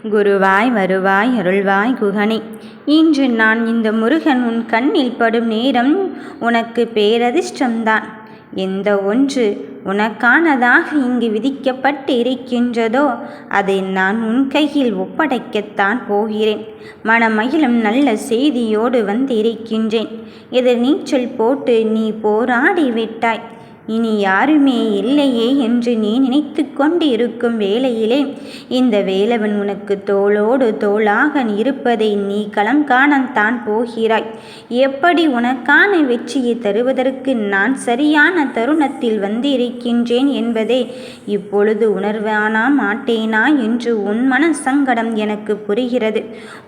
குருவாய் வருவாய் அருள்வாய் குகனே. இன்று நான் இந்த முருகன் உன் கண்ணில் படும் நேரம் உனக்கு பேரதிர்ஷ்டம்தான். எந்த ஒன்று உனக்கானதாக இங்கு விதிக்கப்பட்டு இருக்கின்றதோ அதை நான் உன் கையில் ஒப்படைக்கத்தான் போகிறேன். மனமகிழும் நல்ல செய்தியோடு வந்திருக்கின்றேன். எதிர் நீச்சல் போட்டு நீ போராடி விட்டாய். இனி யாருமே இல்லையே என்று நீ நினைத்து கொண்டு இருக்கும் வேளையிலே இந்த வேலவன் உனக்கு தோளோடு தோளாக இருப்பதை நீ களம் காணத்தான் போகிறாய். எப்படி உனக்கான வெற்றியை தருவதற்கு நான் சரியான தருணத்தில் வந்திருக்கின்றேன் என்பதை இப்பொழுது உணர்வானா மாட்டேனா என்று உன் மன சங்கடம் எனக்கு புரிகிறது.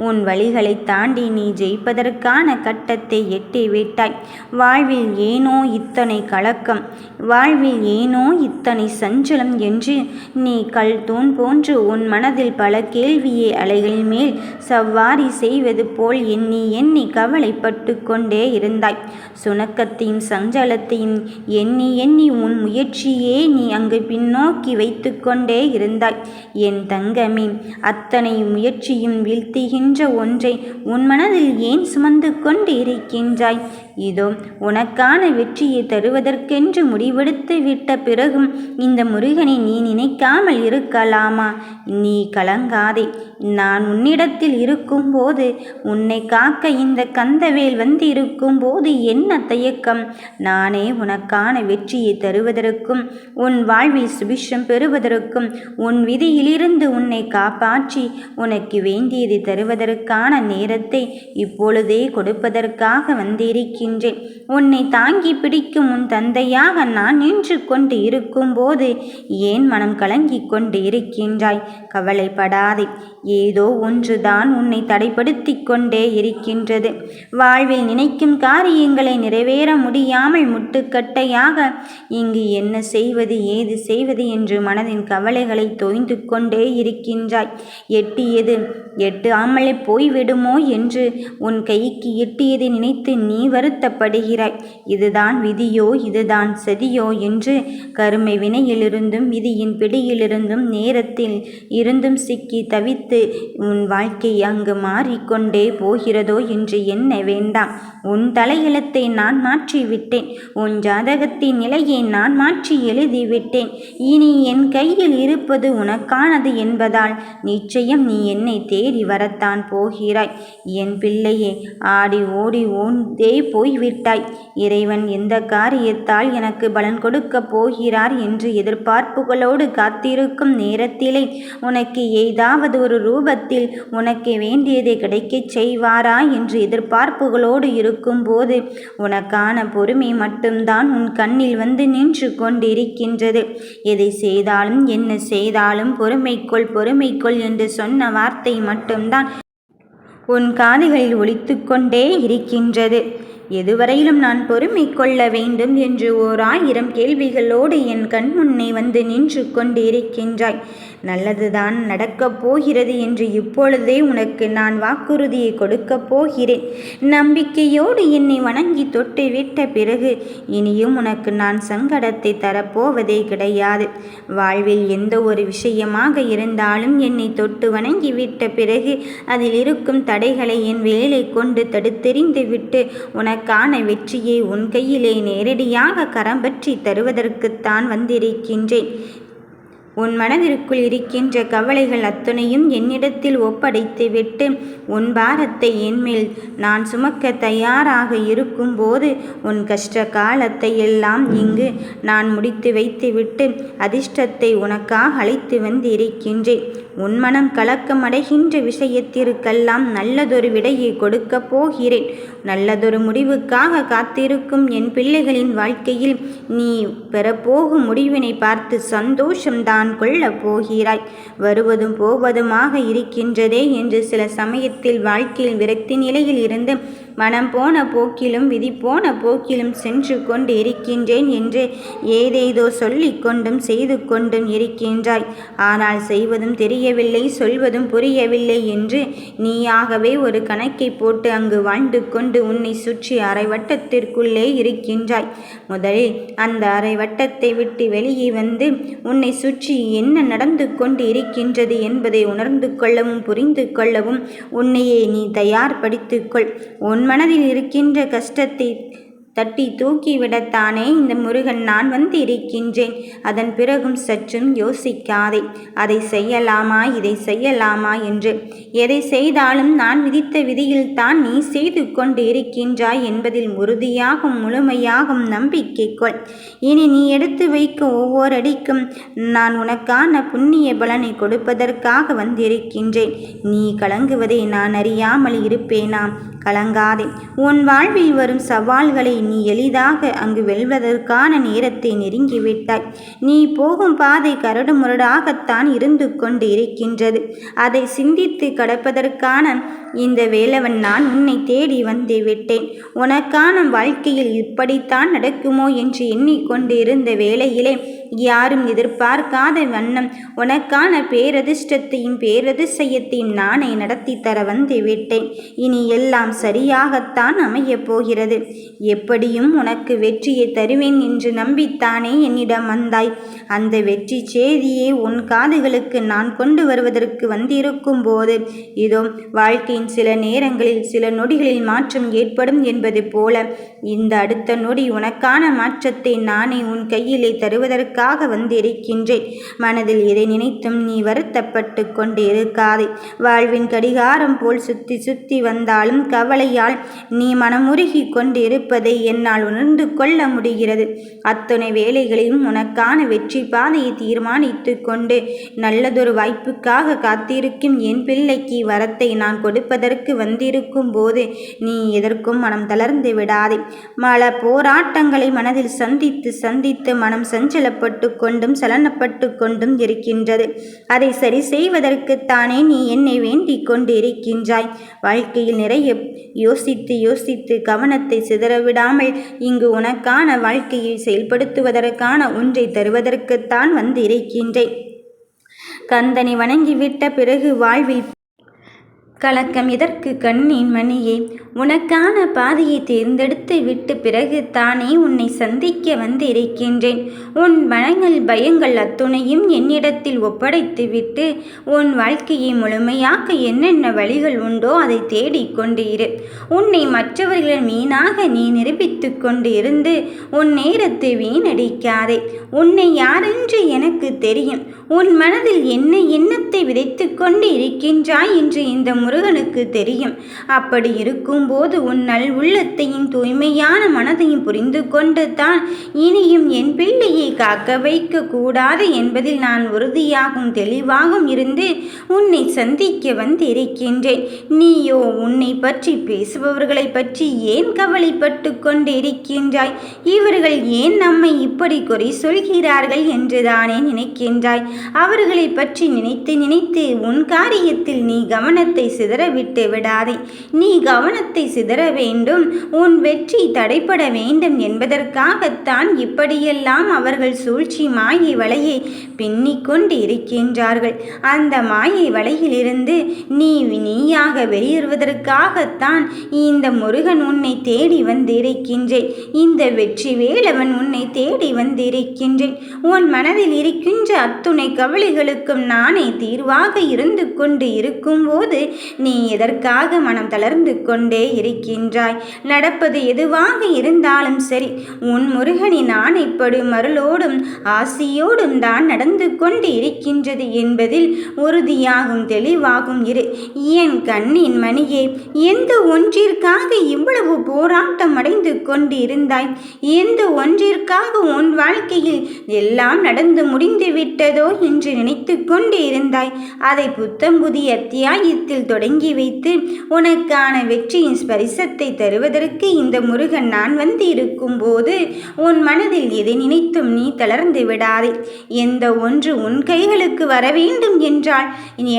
உன் வழிகளை தாண்டி நீ ஜெயிப்பதற்கான கட்டத்தை எட்டிவிட்டாய். வாழ்வில் ஏனோ இத்தனை கலக்கம், வாழ்வில் ஏனோ இத்தனை சஞ்சலம் என்று நீ கல் தூண் போன்று உன் மனதில் பல கேள்வியை அலைகள் மேல் சவ்வாரி செய்வது போல் எண்ணி எண்ணி கவலைப்பட்டு கொண்டே இருந்தாய். சுணக்கத்தையும் சஞ்சலத்தையும் எண்ணி எண்ணி உன் முயற்சியே நீ அங்கு பின்னோக்கி வைத்து கொண்டே இருந்தாய். என் தங்கமே, அத்தனை முயற்சியும் வீழ்த்துகின்ற ஒன்றை உன் மனதில் ஏன் சுமந்து கொண்டு இருக்கின்றாய்? இதோ உனக்கான வெற்றியை தருவதற்கென்று முடிவெடுத்து விட்ட பிறகும் இந்த முருகனை நீ நினைக்காமல் இருக்கலாமா? நீ கலங்காதே. நான் உன்னிடத்தில் இருக்கும்போது, உன்னை காக்க இந்த கந்தவேல் வந்து இருக்கும்போது என்ன தயக்கம்? நானே உனக்கான வெற்றியை தருவதற்கும் உன் வாழ்வில் சுபிஷம் பெறுவதற்கும் உன் விதியிலிருந்து உன்னை காப்பாற்றி உனக்கு வேண்டியதை தருவதற்கான நேரத்தை இப்பொழுதே கொடுப்பதற்காக வந்திருக்கிறேன். உன்னை தாங்கி பிடிக்கும் உன் தந்தையாக நான் நின்று கொண்டு இருக்கும்போது ஏன் மனம் கலங்கி கொண்டு இருக்கின்றாய்? கவலைப்படாதே. ஏதோ ஒன்றுதான் உன்னை தடைப்படுத்தி கொண்டே இருக்கின்றது. வாழ்வில் நினைக்கும் காரியங்களை நிறைவேற முடியாமல் முட்டுக்கட்டையாக இங்கு என்ன செய்வது ஏது செய்வது என்று மனதின் கவலைகளை தோய்ந்து கொண்டே இருக்கின்றாய். எட்டியது எட்டாமலே போய்விடுமோ என்று உன் கைக்கு எட்டியதை நினைத்து நீ வருத்தப்படுகிறாய். இதுதான் விதியோ இதுதான் சதியோ என்று கருமை வினையிலிருந்தும் விதியின் பிடியிலிருந்தும் நேரத்தில் இருந்தும் சிக்கி தவித்து உன் வாழ்க்கை அங்கு மாறிக்கொண்டே போகிறதோ என்று எண்ண வேண்டாம். உன் தலையெழுத்தை நான் மாற்றிவிட்டேன். உன் ஜாதகத்தின் நிலையை நான் மாற்றி எழுதிவிட்டேன். இனி என் கையில் இருப்பது உனக்கானது என்பதால் நிச்சயம் நீ என்னை தேடி வரத்தான் போகிறாய். என் பிள்ளையே, ஆடி ஓடி ஓண்டே போய்விட்டாய். இறைவன் எந்த காரியத்தால் எனக்கு பலன் கொடுக்க போகிறார் என்று எதிர்பார்ப்புகளோடு காத்திருக்கும் நேரத்திலே உனக்கு ஏதாவது ஒரு ரூபத்தில் உனக்கு வேண்டியதை கிடைக்கச் செய்வாரா என்று எதிர்பார்ப்புகளோடு இருக்கும்போது உனக்கான பொறுமை மட்டும்தான் உன் கண்ணில் வந்து நின்று கொண்டிருக்கின்றது. எதை செய்தாலும் என்ன செய்தாலும் பொறுமைக்குள் பொறுமைக்குள் என்று சொன்ன வார்த்தை மட்டும்தான் உன் காதுகளில் ஒலித்து கொண்டே இருக்கின்றது. எதுவரையிலும் நான் பொறுமை கொள்ள வேண்டும் என்று 1000 கேள்விகளோடு என் கண் முன்னே வந்து நின்று கொண்டு இருக்கின்றாய். நல்லதுதான் நடக்கப் போகிறது என்று இப்பொழுதே உனக்கு நான் வாக்குறுதியை கொடுக்கப் போகிறேன். நம்பிக்கையோடு என்னை வணங்கி தொட்டு விட்ட பிறகு இனியும் உனக்கு நான் சங்கடத்தை தரப்போவதே கிடையாது. வாழ்வில் எந்த ஒரு விஷயமாக இருந்தாலும் என்னை தொட்டு வணங்கி விட்ட பிறகு அதில் இருக்கும் தடைகளை என் வேலை கொண்டு தடுத்தெறிந்து விட்டு உனக்கான வெற்றியை உன் கையிலே நேரடியாக கரம் பற்றி தருவதற்குத்தான் வந்திருக்கின்றேன். உன் மனதிற்குள் இருக்கின்ற கவலைகள் அத்தனையும் என்னிடத்தில் ஒப்படைத்துவிட்டு உன் பாரத்தை என்மேல் நான் சுமக்க தயாராக இருக்கும்போது உன் கஷ்ட காலத்தை எல்லாம் இங்கு நான் முடித்து வைத்துவிட்டு அதிர்ஷ்டத்தை உனக்காக அழைத்து வந்து இருக்கின்றேன். உன் மனம் கலக்கம் அடைகின்ற விஷயத்திற்கெல்லாம் நல்லதொரு விடையை கொடுக்கப் போகிறேன். நல்லதொரு முடிவுக்காக காத்திருக்கும் என் பிள்ளைகளின் வாழ்க்கையில் நீ பெறப்போகும் முடிவினை பார்த்து சந்தோஷம்தான் கொள்ளப் போகிறாய். வருவதும் போவதுமாக இருக்கின்றதே என்று சில சமயத்தில் வாழ்க்கையில் விரக்தி நிலையில் இருந்து மனம் போன போக்கிலும் விதி போன போக்கிலும் சென்று கொண்டு இருக்கின்றேன் என்று ஏதேதோ சொல்லிக் கொண்டும் செய்து கொண்டும் இருக்கின்றாய். ஆனால் செய்வதும் தெரியவில்லை, சொல்வதும் புரியவில்லை என்று நீயாகவே ஒரு கணக்கை போட்டு அங்கு வாழ்ந்து கொண்டு உன்னை சுற்றி அரை வட்டத்திற்குள்ளே இருக்கின்றாய். முதலில் அந்த அரை வட்டத்தை விட்டு வெளியே வந்து உன்னை சுற்றி சுற்றி என்ன நடந்து கொண்டு இருக்கின்றது என்பதை உணர்ந்து கொள்ளவும் புரிந்து கொள்ளவும் உன்னையே நீ தயார்படுத்திக்கொள். உன் மனதில் இருக்கின்ற கஷ்டத்தை தட்டி தூக்கிவிடத்தானே இந்த முருகன் நான் வந்து இருக்கின்றேன். அதன் பிறகும் சற்றும் யோசிக்காதே, அதை செய்யலாமா இதை செய்யலாமா என்று. எதை செய்தாலும் நான் விதித்த விதியில்தான் நீ செய்து கொண்டு இருக்கின்றாய் என்பதில் உறுதியாகும் முழுமையாகும் நம்பிக்கை கொள். இனி நீ எடுத்து வைக்கும் ஒவ்வொரு அடிக்கும் நான் உனக்கான புண்ணிய பலனை கொடுப்பதற்காக வந்திருக்கின்றேன். நீ கலங்குவதை நான் அறியாமல் இருப்பேனா? கலங்காதே. உன் வாழ்வில் வரும் சவால்களை நீ எளிதாக அங்கு வெல்வதற்கான நேரத்தை நெருங்கிவிட்டாய். நீ போகும் பாதை கரடுமுரடாகத்தான் இருந்து கொண்டு இருக்கின்றது. அதை சிந்தித்து கடப்பதற்கான இந்த வேலவன் நான் உன்னை தேடி வந்து விட்டேன். உனக்கான வாழ்க்கையில் இப்படித்தான் நடக்குமோ என்று எண்ணிக்கொண்டு இருந்த வேளையிலே யாரும் எதிர்பார்க்காத வண்ணம் உனக்கான பேரதிர்ஷ்டத்தையும் பேரதிசயத்தையும் நானே நடத்தி தர வந்து விட்டேன். இனி எல்லாம் சரியாகத்தான் அமையப் போகிறது. எப்படியும் உனக்கு வெற்றியை தருவேன் என்று நம்பித்தானே என்னிடம் வந்தாய். அந்த வெற்றி செய்தியை உன் காதுகளுக்கு நான் கொண்டு வருவதற்கு வந்திருக்கும் போது இதோ வாழ்க்கையின் சில நேரங்களில் சில நொடிகளில் மாற்றம் ஏற்படும் என்பது போல இந்த அடுத்த நொடி உனக்கான மாற்றத்தை நானே உன் கையிலே தருவதற்காக வந்திருக்கின்றேன். மனதில் எதை நினைத்தும் நீ வருத்தப்பட்டு கொண்டு இருக்காதே. வாழ்வின் கடிகாரம் போல் சுத்தி சுத்தி வந்தாலும் கவலையால் நீ மனமுருகி கொண்டு இருப்பதை என்னால் உணர்ந்து கொள்ள முடிகிறது. அத்தனை வேலைகளையும் உனக்கான வெற்றி பாதையை தீர்மானித்து கொண்டு நல்லதொரு வாய்ப்புக்காக காத்திருக்கும் என் பிள்ளைக்கு வரத்தை நான் கொடுப்பதற்கு வந்திருக்கும் போது நீ எதற்கும் மனம் தளர்ந்து விடாதே. பல போராட்டங்களை மனதில் சந்தித்து மனம் சஞ்சலப்பட்டு கொண்டும் சலனப்பட்டு கொண்டும் இருக்கின்றது. அதை சரி செய்வதற்குத்தானே நீ என்னை வேண்டிக் கொண்டு இருக்கின்றாய். வாழ்க்கையில் நிறைய யோசித்து கவனத்தை சிதறவிடாமல் இங்கு உனக்கான வாழ்க்கையை செயல்படுத்துவதற்கான ஒன்றை தருவதற்குத்தான் வந்து இருக்கின்றேன். கந்தனை வணங்கிவிட்ட பிறகு வாழ்வில் கலக்கம் எதற்கு கண்ணின் மணியே? உனக்கான பாதையை தேர்ந்தெடுத்து விட்டு பிறகு தானே உன்னை சந்திக்க வந்து இருக்கின்றேன். உன் மனங்கள் பயங்கள் அத்துணையும் என்னிடத்தில் ஒப்படைத்து விட்டு உன் வாழ்க்கையை முழுமையாக்க என்னென்ன வழிகள் உண்டோ அதை தேடிக்கொண்டு இரு. உன்னை மற்றவர்கள் மீனாக நீ நிரூபித்து கொண்டு இருந்து உன் நேரத்தை வீணடிக்காதே. உன்னை யாரென்று எனக்கு தெரியும். உன் மனதில் என்ன எண்ணத்தை விதைத்து கொண்டு இருக்கின்றாய் என்று இந்த முருகனுக்கு தெரியும். அப்படி இருக்கும்போது உன் நல் உள்ளத்தையும் தூய்மையான மனதையும் புரிந்து கொண்டு தான் இனியும் என் பிள்ளையை காக்க வைக்க கூடாது என்பதில் நான் உறுதியாகவும் தெளிவாகவும் இருந்து உன்னை சந்திக்க வந்து இருக்கின்றேன். நீயோ உன்னை பற்றி பேசுபவர்களை பற்றி ஏன் கவலைப்பட்டு கொண்டு இருக்கின்றாய்? இவர்கள் ஏன் நம்மை இப்படி குறை சொல்கிறார்கள் என்றுதானே நினைக்கின்றாய்? அவர்களை பற்றி நினைத்து உன் காரியத்தில் நீ கவனத்தை சிதறவிட்டு விடாதே. நீ கவனத்தை சிதற வேண்டும், உன் வெற்றி தடைப்பட வேண்டும் என்பதற்காகத்தான் இப்படியெல்லாம் அவர்கள் சூழ்ச்சி மாயை வலையை பின்னிக்கொண்டு இருக்கின்றார்கள். அந்த மாயை வலையிலிருந்து நீயாக வெளியேறுவதற்காகத்தான் இந்த முருகன் உன்னை தேடி வந்திருக்கின்றேன். இந்த வெற்றி வேலவன் உன்னை தேடி வந்திருக்கின்றேன். உன் மனதில் இருக்கின்ற அத்துணை கவலைகளுக்கும் நானே தீர்வாக இருந்து கொண்டு இருக்கும்போது நீ எதற்காக மனம் தளர்ந்து கொண்டே இருக்கின்றாய்? நடப்பது எதுவாக இருந்தாலும் சரி, உன் முருகனின் ஆணைப்படும் அருளோடும் ஆசியோடும் தான் நடந்து கொண்டு இருக்கின்றது என்பதில் உறுதியாகும் தெளிவாகும் இரு. என் கண்ணின் மணியே, எந்த ஒன்றிற்காக இவ்வளவு போராட்டம் அடைந்து கொண்டு இருந்தாய்? எந்த ஒன்றிற்காக உன் வாழ்க்கையில் எல்லாம் நடந்து முடிந்து விட்டதோ என்று நினைத்து கொண்டு இருந்தாய்? அதை புத்தம் புதிய அத்தியாயத்தில் தொடங்கி வைத்து உனக்கான வெற்றியின் ஸ்பரிசத்தை தருவதற்கு இந்த முருகன் நான் வந்து இருக்கும் போது உன் மனதில் எதை நினைத்தும் நீ தளர்ந்து விடாதே. எந்த ஒன்று உன் கைகளுக்கு வர வேண்டும் என்றால்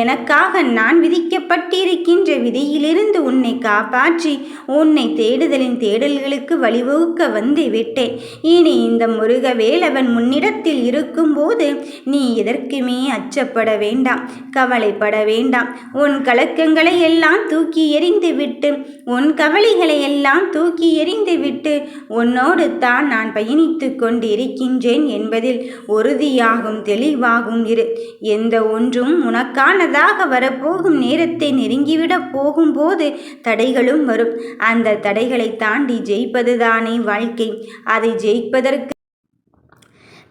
எனக்காக நான் விதிக்கப்பட்டிருக்கின்ற விதியிலிருந்து உன்னை காப்பாற்றி உன்னை தேடுதலின் தேடல்களுக்கு வழிவகுக்க வந்து விட்டேன். இனி இந்த முருக வேலவன் முன்னிடத்தில் இருக்கும்போது நீ எதற்குமே அச்சப்பட வேண்டாம், கவலைப்பட வேண்டாம். உன் கலக்கங்கள் துக்கங்களை எல்லாம் தூக்கி எறிந்து விட்டு, உன் கவலைகளை எல்லாம் தூக்கி எறிந்து விட்டு உன்னோடு தான் நான் பயணித்து கொண்டிருக்கின்றேன் என்பதில் உறுதியாகும் தெளிவாகும் இரு. எந்த ஒன்றும் உனக்கானதாக வரப்போகும் நேரத்தை நெருங்கிவிடப் போகும்போது தடைகளும் வரும். அந்த தடைகளை தாண்டி ஜெயிப்பதுதானே வாழ்க்கை. அதை ஜெயிப்பதற்கு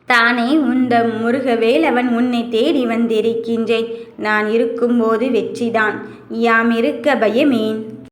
தானே உந்த முருகவேலவன் உன்னை தேடி வந்திருக்கின்றேன். நான் இருக்கும்போது வெற்றிதான். யாம் இருக்க பயமேன்.